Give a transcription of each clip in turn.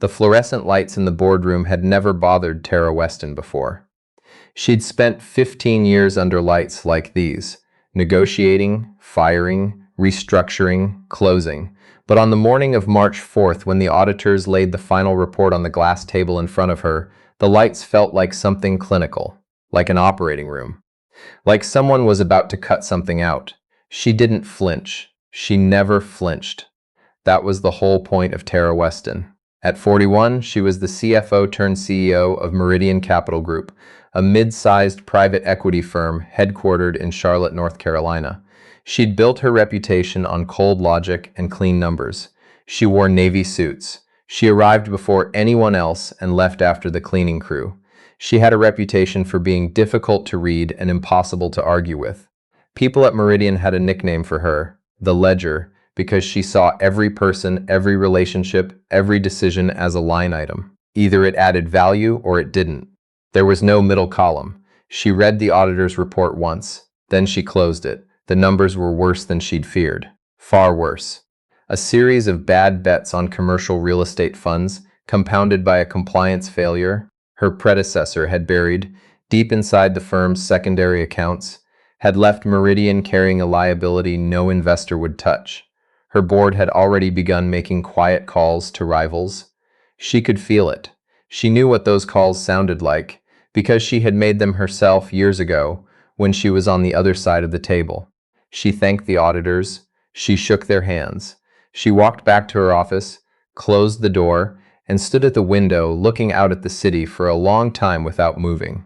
The fluorescent lights in the boardroom had never bothered Tara Weston before. She'd spent 15 years under lights like these, negotiating, firing, restructuring, closing. But on the morning of March 4th, when the auditors laid the final report on the glass table in front of her, the lights felt like something clinical, like an operating room, like someone was about to cut something out. She didn't flinch. She never flinched. That was the whole point of Tara Weston. At 41, she was the CFO-turned-CEO of Meridian Capital Group, a mid-sized private equity firm headquartered in Charlotte, North Carolina. She'd built her reputation on cold logic and clean numbers. She wore navy suits. She arrived before anyone else and left after the cleaning crew. She had a reputation for being difficult to read and impossible to argue with. People at Meridian had a nickname for her, the Ledger, because she saw every person, every relationship, every decision as a line item. Either it added value or it didn't. There was no middle column. She read the auditor's report once, then she closed it. The numbers were worse than she'd feared. Far worse. A series of bad bets on commercial real estate funds, compounded by a compliance failure her predecessor had buried deep inside the firm's secondary accounts, had left Meridian carrying a liability no investor would touch. Her board had already begun making quiet calls to rivals. She could feel it. She knew what those calls sounded like, because she had made them herself years ago when she was on the other side of the table. She thanked the auditors. She shook their hands. She walked back to her office, closed the door, and stood at the window looking out at the city for a long time without moving.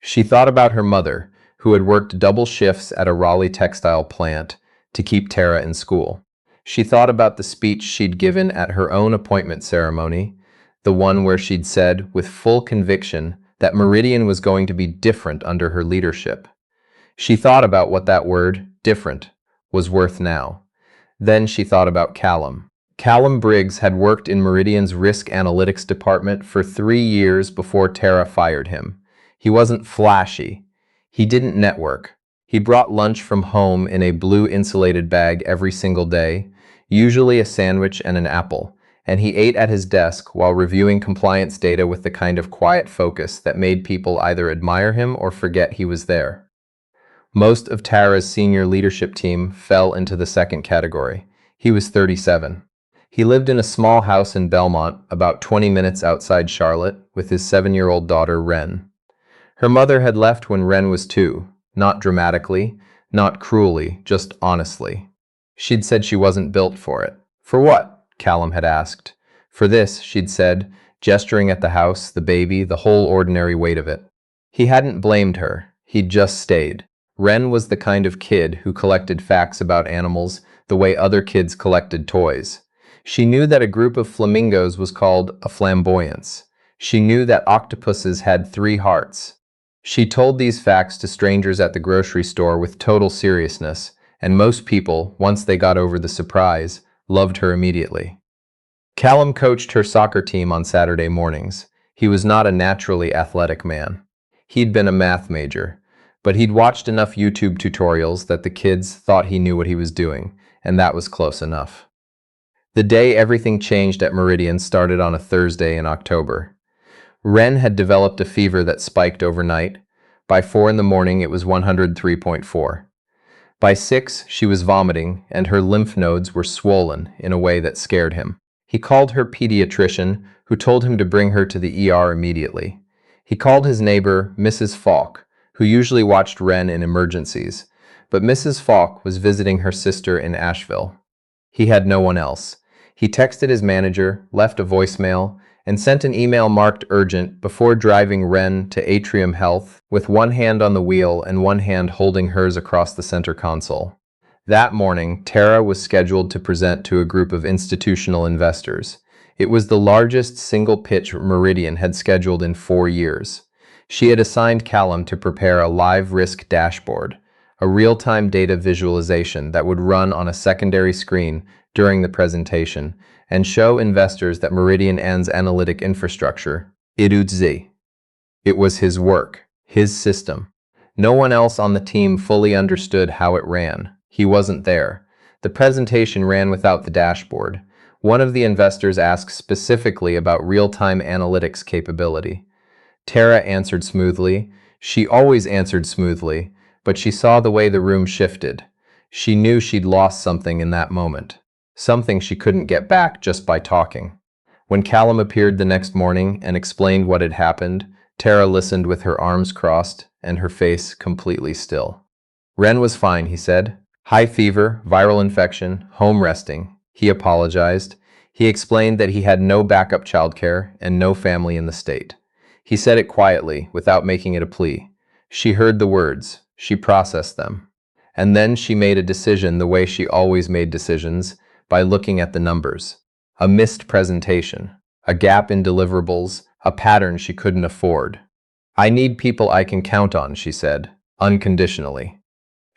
She thought about her mother, who had worked double shifts at a Raleigh textile plant to keep Tara in school. She thought about the speech she'd given at her own appointment ceremony, the one where she'd said, with full conviction, that Meridian was going to be different under her leadership. She thought about what that word, different, was worth now. Then she thought about Callum. Callum Briggs had worked in Meridian's risk analytics department for 3 years before Tara fired him. He wasn't flashy. He didn't network. He brought lunch from home in a blue insulated bag every single day, usually a sandwich and an apple, and he ate at his desk while reviewing compliance data with the kind of quiet focus that made people either admire him or forget he was there. Most of Tara's senior leadership team fell into the second category. He was 37. He lived in a small house in Belmont, about 20 minutes outside Charlotte, with his 7-year-old daughter, Wren. Her mother had left when Wren was 2, not dramatically, not cruelly, just honestly. She'd said she wasn't built for it. For what? Callum had asked. For this, she'd said, gesturing at the house, the baby, the whole ordinary weight of it. He hadn't blamed her. He'd just stayed. Wren was the kind of kid who collected facts about animals the way other kids collected toys. She knew that a group of flamingos was called a flamboyance. She knew that octopuses had 3 hearts. She told these facts to strangers at the grocery store with total seriousness, and most people, once they got over the surprise, loved her immediately. Callum coached her soccer team on Saturday mornings. He was not a naturally athletic man. He'd been a math major, but he'd watched enough YouTube tutorials that the kids thought he knew what he was doing, and that was close enough. The day everything changed at Meridian started on a Thursday in October. Wren had developed a fever that spiked overnight. By 4 in the morning, it was 103.4. By 6, she was vomiting, and her lymph nodes were swollen in a way that scared him. He called her pediatrician, who told him to bring her to the ER immediately. He called his neighbor, Mrs. Falk, who usually watched Wren in emergencies, but Mrs. Falk was visiting her sister in Asheville. He had no one else. He texted his manager, left a voicemail, and sent an email marked urgent before driving Wren to Atrium Health with one hand on the wheel and one hand holding hers across the center console. That morning, Tara was scheduled to present to a group of institutional investors. It was the largest single pitch Meridian had scheduled in 4 years. She had assigned Callum to prepare a live risk dashboard, a real-time data visualization that would run on a secondary screen during the presentation and show investors that Meridian Ann's analytic infrastructure, It was his work, his system. No one else on the team fully understood how it ran. He wasn't there. The presentation ran without the dashboard. One of the investors asked specifically about real-time analytics capability. Tara answered smoothly. She always answered smoothly, but she saw the way the room shifted. She knew she'd lost something in that moment. Something she couldn't get back just by talking. When Callum appeared the next morning and explained what had happened, Tara listened with her arms crossed and her face completely still. Ren was fine, he said. High fever, viral infection, home resting. He apologized. He explained that he had no backup childcare and no family in the state. He said it quietly, without making it a plea. She heard the words. She processed them. And then she made a decision the way she always made decisions, by looking at the numbers. A missed presentation, a gap in deliverables, a pattern she couldn't afford. I need people I can count on, she said, unconditionally.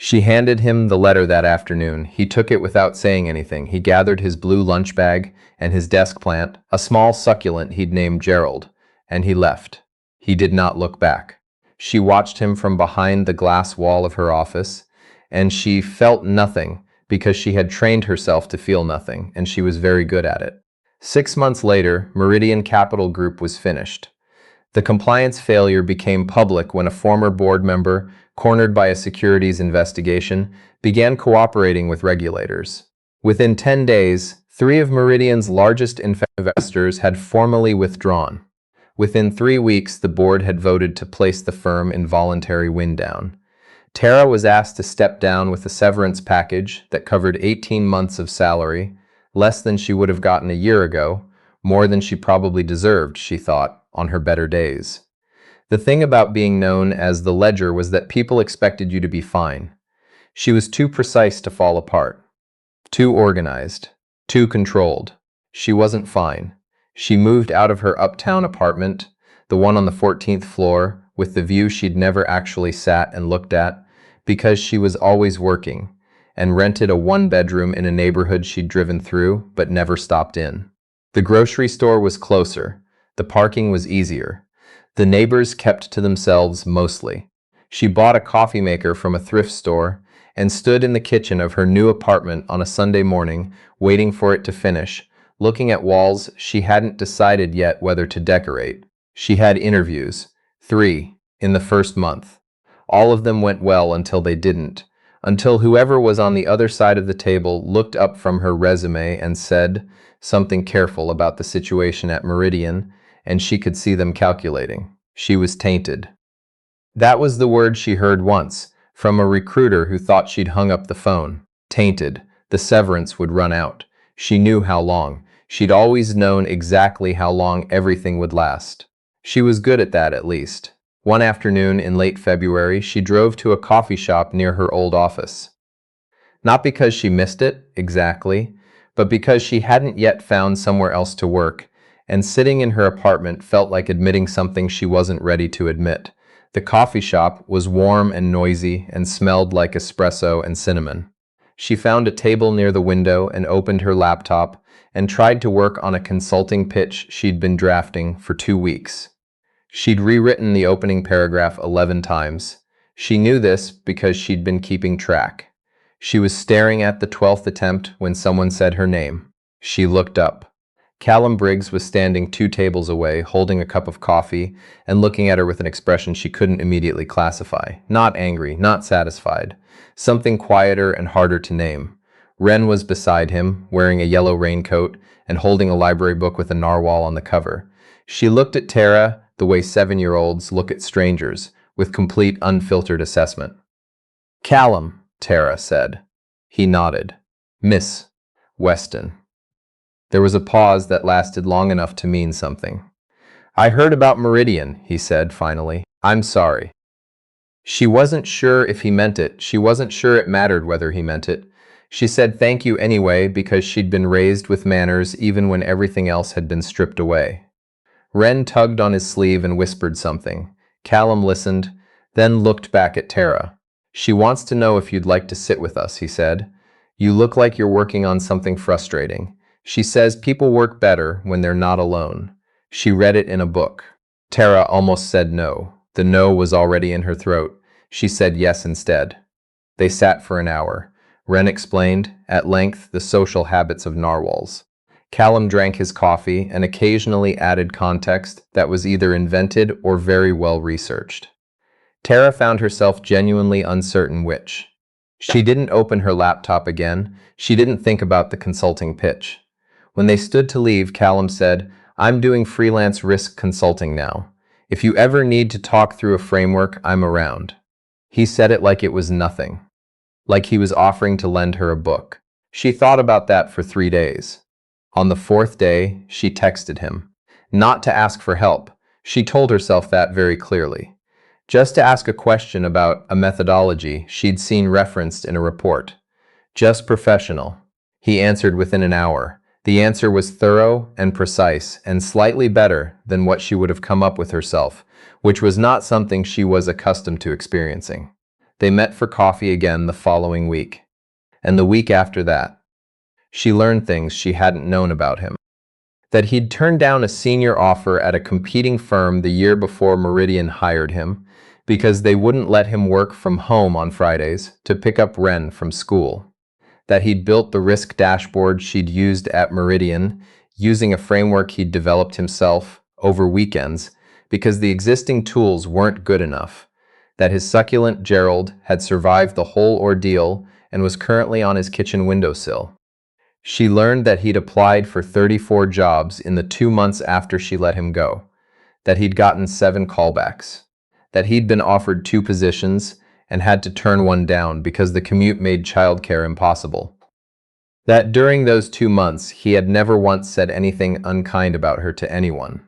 She handed him the letter that afternoon. He took it without saying anything. He gathered his blue lunch bag and his desk plant, a small succulent he'd named Gerald, and he left. He did not look back. She watched him from behind the glass wall of her office, and she felt nothing because she had trained herself to feel nothing, and she was very good at it. 6 months later, Meridian Capital Group was finished. The compliance failure became public when a former board member, cornered by a securities investigation, began cooperating with regulators. Within 10 days, 3 of Meridian's largest investors had formally withdrawn. Within 3 weeks, the board had voted to place the firm in voluntary wind-down. Tara was asked to step down with a severance package that covered 18 months of salary, less than she would have gotten a year ago, more than she probably deserved, she thought, on her better days. The thing about being known as the Ledger was that people expected you to be fine. She was too precise to fall apart, too organized, too controlled. She wasn't fine. She moved out of her uptown apartment, the one on the 14th floor, with the view she'd never actually sat and looked at, because she was always working, and rented a 1-bedroom in a neighborhood she'd driven through but never stopped in. The grocery store was closer. The parking was easier. The neighbors kept to themselves mostly. She bought a coffee maker from a thrift store and stood in the kitchen of her new apartment on a Sunday morning, waiting for it to finish, looking at walls she hadn't decided yet whether to decorate. She had interviews, 3, in the first month. All of them went well until they didn't, until whoever was on the other side of the table looked up from her resume and said something careful about the situation at Meridian, and she could see them calculating. She was tainted. That was the word she heard once, from a recruiter who thought she'd hung up the phone. Tainted. The severance would run out. She knew how long. She'd always known exactly how long everything would last. She was good at that, at least. One afternoon in late February, she drove to a coffee shop near her old office. Not because she missed it, exactly, but because she hadn't yet found somewhere else to work, and sitting in her apartment felt like admitting something she wasn't ready to admit. The coffee shop was warm and noisy and smelled like espresso and cinnamon. She found a table near the window and opened her laptop and tried to work on a consulting pitch she'd been drafting for 2 weeks. She'd rewritten the opening paragraph 11 times. She knew this because she'd been keeping track. She was staring at the 12th attempt when someone said her name. She looked up. Callum Briggs was standing 2 tables away, holding a cup of coffee and looking at her with an expression she couldn't immediately classify. Not angry, not satisfied. Something quieter and harder to name. Ren was beside him, wearing a yellow raincoat and holding a library book with a narwhal on the cover. She looked at Tara the way 7-year-olds look at strangers, with complete unfiltered assessment. "Callum," Tara said. He nodded. "Miss Weston." There was a pause that lasted long enough to mean something. "I heard about Meridian," he said finally. "I'm sorry." She wasn't sure if he meant it. She wasn't sure it mattered whether he meant it. She said thank you anyway because she'd been raised with manners even when everything else had been stripped away. Ren tugged on his sleeve and whispered something. Callum listened, then looked back at Tara. "She wants to know if you'd like to sit with us," he said. "You look like you're working on something frustrating. She says people work better when they're not alone. She read it in a book." Tara almost said no. The no was already in her throat. She said yes instead. They sat for an hour. Ren explained, at length, the social habits of narwhals. Callum drank his coffee and occasionally added context that was either invented or very well researched. Tara found herself genuinely uncertain which. She didn't open her laptop again. She didn't think about the consulting pitch. When they stood to leave, Callum said, "I'm doing freelance risk consulting now. If you ever need to talk through a framework, I'm around." He said it like it was nothing, like he was offering to lend her a book. She thought about that for 3 days. On the fourth day, she texted him. Not to ask for help. She told herself that very clearly. Just to ask a question about a methodology she'd seen referenced in a report. Just professional. He answered within an hour. The answer was thorough and precise and slightly better than what she would have come up with herself, which was not something she was accustomed to experiencing. They met for coffee again the following week. And the week after that. She learned things she hadn't known about him. That he'd turned down a senior offer at a competing firm the year before Meridian hired him because they wouldn't let him work from home on Fridays to pick up Ren from school. That he'd built the risk dashboard she'd used at Meridian using a framework he'd developed himself over weekends because the existing tools weren't good enough. That his succulent Gerald had survived the whole ordeal and was currently on his kitchen windowsill. She learned that he'd applied for 34 jobs in the 2 months after she let him go. That he'd gotten 7 callbacks. That he'd been offered 2 positions and had to turn one down because the commute made childcare impossible. That during those 2 months, he had never once said anything unkind about her to anyone.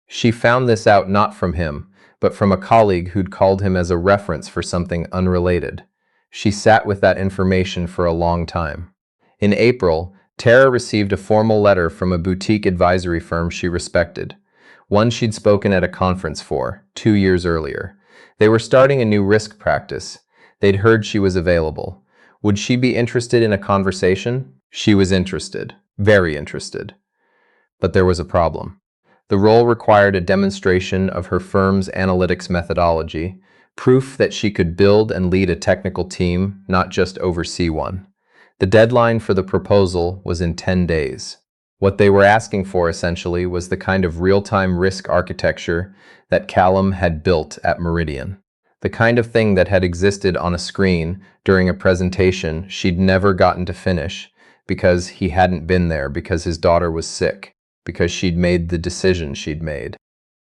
She found this out not from him, but from a colleague who'd called him as a reference for something unrelated. She sat with that information for a long time. In April, Tara received a formal letter from a boutique advisory firm she respected, one she'd spoken at a conference for 2 years earlier. They were starting a new risk practice. They'd heard she was available. Would she be interested in a conversation? She was interested, very interested. But there was a problem. The role required a demonstration of her firm's analytics methodology, proof that she could build and lead a technical team, not just oversee one. The deadline for the proposal was in 10 days. What they were asking for, essentially, was the kind of real-time risk architecture that Callum had built at Meridian. The kind of thing that had existed on a screen during a presentation she'd never gotten to finish because he hadn't been there, because his daughter was sick, because she'd made the decision she'd made.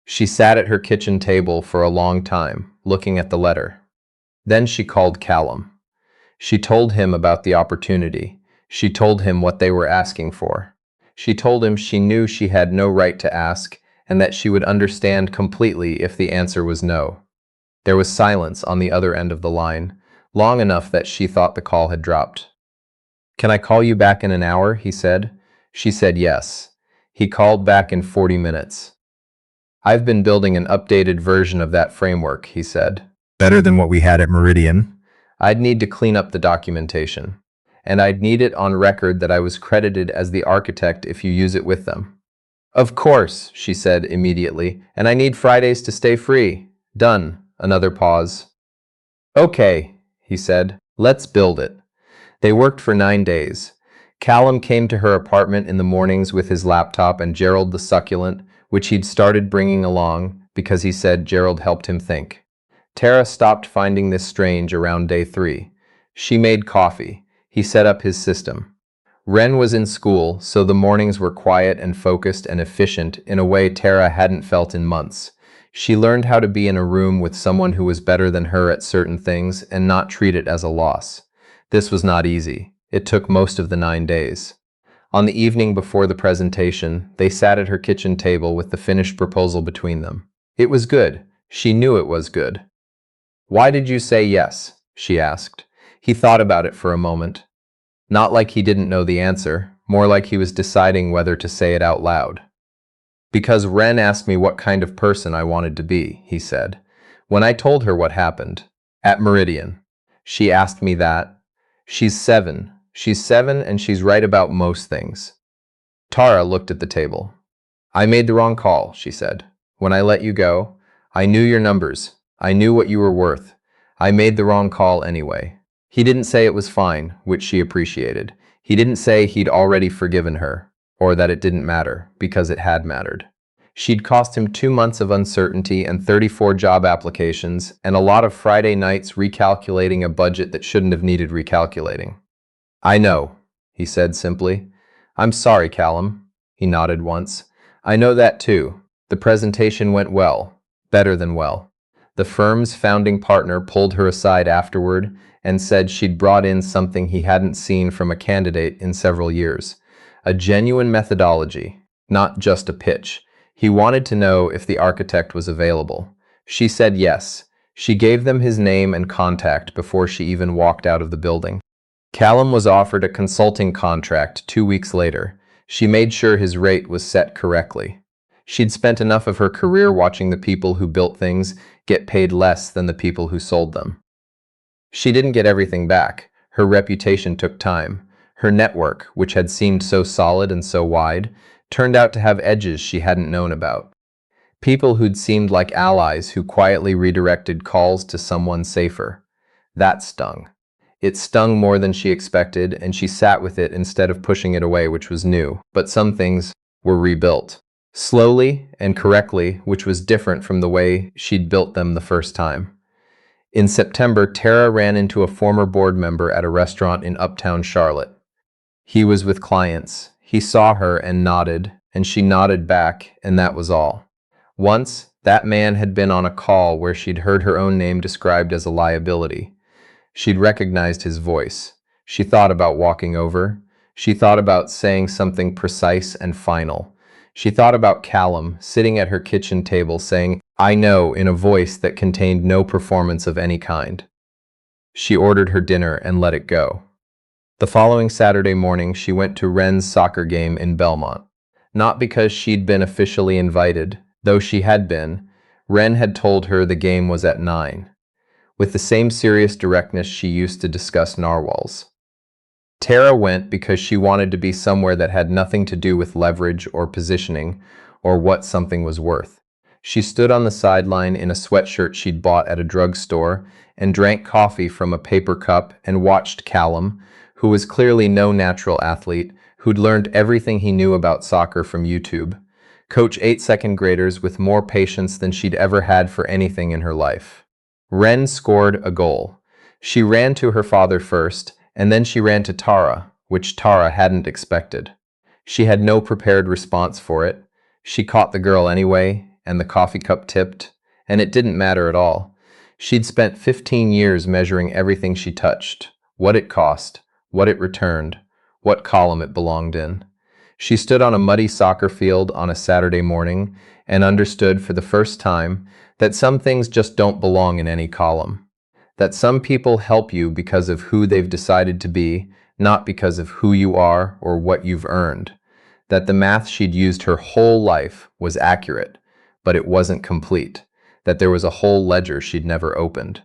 She sat at her kitchen table for a long time, looking at the letter. Then she called Callum. She told him about the opportunity. She told him what they were asking for. She told him she knew she had no right to ask and that she would understand completely if the answer was no. There was silence on the other end of the line, long enough that she thought the call had dropped. "Can I call you back in an hour?" he said. She said yes. He called back in 40 minutes. "I've been building an updated version of that framework," he said. Better than what we had at Meridian. "I'd need to clean up the documentation. And I'd need it on record that I was credited as the architect if you use it with them." "Of course," she said immediately, "and I need Fridays to stay free." "Done." Another pause. "Okay," he said, "let's build it." They worked for 9 days. Callum came to her apartment in the mornings with his laptop and Gerald the succulent, which he'd started bringing along because he said Gerald helped him think. Tara stopped finding this strange around day 3. She made coffee. He set up his system. Ren was in school, so the mornings were quiet and focused and efficient in a way Tara hadn't felt in months. She learned how to be in a room with someone who was better than her at certain things and not treat it as a loss. This was not easy. It took most of the 9 days. On the evening before the presentation, they sat at her kitchen table with the finished proposal between them. It was good. She knew it was good. "Why did you say yes?" she asked. He thought about it for a moment. Not like he didn't know the answer, more like he was deciding whether to say it out loud. "Because Ren asked me what kind of person I wanted to be," he said. "When I told her what happened at Meridian, she asked me that. She's 7. She's 7 and she's right about most things." Tara looked at the table. "I made the wrong call," she said. "When I let you go, I knew your numbers. I knew what you were worth. I made the wrong call anyway." He didn't say it was fine, which she appreciated. He didn't say he'd already forgiven her, or that it didn't matter, because it had mattered. She'd cost him 2 months of uncertainty and 34 job applications, and a lot of Friday nights recalculating a budget that shouldn't have needed recalculating. "I know," he said simply. "I'm sorry, Callum." He nodded once. "I know that too. The presentation went well. Better than well." The firm's founding partner pulled her aside afterward and said she'd brought in something he hadn't seen from a candidate in several years. A genuine methodology, not just a pitch. He wanted to know if the architect was available. She said yes. She gave them his name and contact before she even walked out of the building. Callum was offered a consulting contract 2 weeks later. She made sure his rate was set correctly. She'd spent enough of her career watching the people who built things get paid less than the people who sold them. She didn't get everything back. Her reputation took time. Her network, which had seemed so solid and so wide, turned out to have edges she hadn't known about. People who'd seemed like allies who quietly redirected calls to someone safer. That stung. It stung more than she expected, and she sat with it instead of pushing it away, which was new. But some things were rebuilt. Slowly and correctly, which was different from the way she'd built them the first time. In September, Tara ran into a former board member at a restaurant in Uptown Charlotte. He was with clients. He saw her and nodded, and she nodded back, and that was all. Once, that man had been on a call where she'd heard her own name described as a liability. She'd recognized his voice. She thought about walking over. She thought about saying something precise and final. She thought about Callum sitting at her kitchen table saying, "I know," in a voice that contained no performance of any kind. She ordered her dinner and let it go. The following Saturday morning, she went to Ren's soccer game in Belmont. Not because she'd been officially invited, though she had been. Ren had told her the game was at 9. With the same serious directness she used to discuss narwhals. Tara went because she wanted to be somewhere that had nothing to do with leverage or positioning or what something was worth. She stood on the sideline in a sweatshirt she'd bought at a drugstore and drank coffee from a paper cup and watched Callum, who was clearly no natural athlete, who'd learned everything he knew about soccer from YouTube, coach 8 second graders with more patience than she'd ever had for anything in her life. Ren scored a goal. She ran to her father first, and then she ran to Tara, which Tara hadn't expected. She had no prepared response for it. She caught the girl anyway, and the coffee cup tipped, and it didn't matter at all. She'd spent 15 years measuring everything she touched, what it cost, what it returned, what column it belonged in. She stood on a muddy soccer field on a Saturday morning and understood for the first time that some things just don't belong in any column. That some people help you because of who they've decided to be, not because of who you are or what you've earned. That the math she'd used her whole life was accurate, but it wasn't complete. That there was a whole ledger she'd never opened.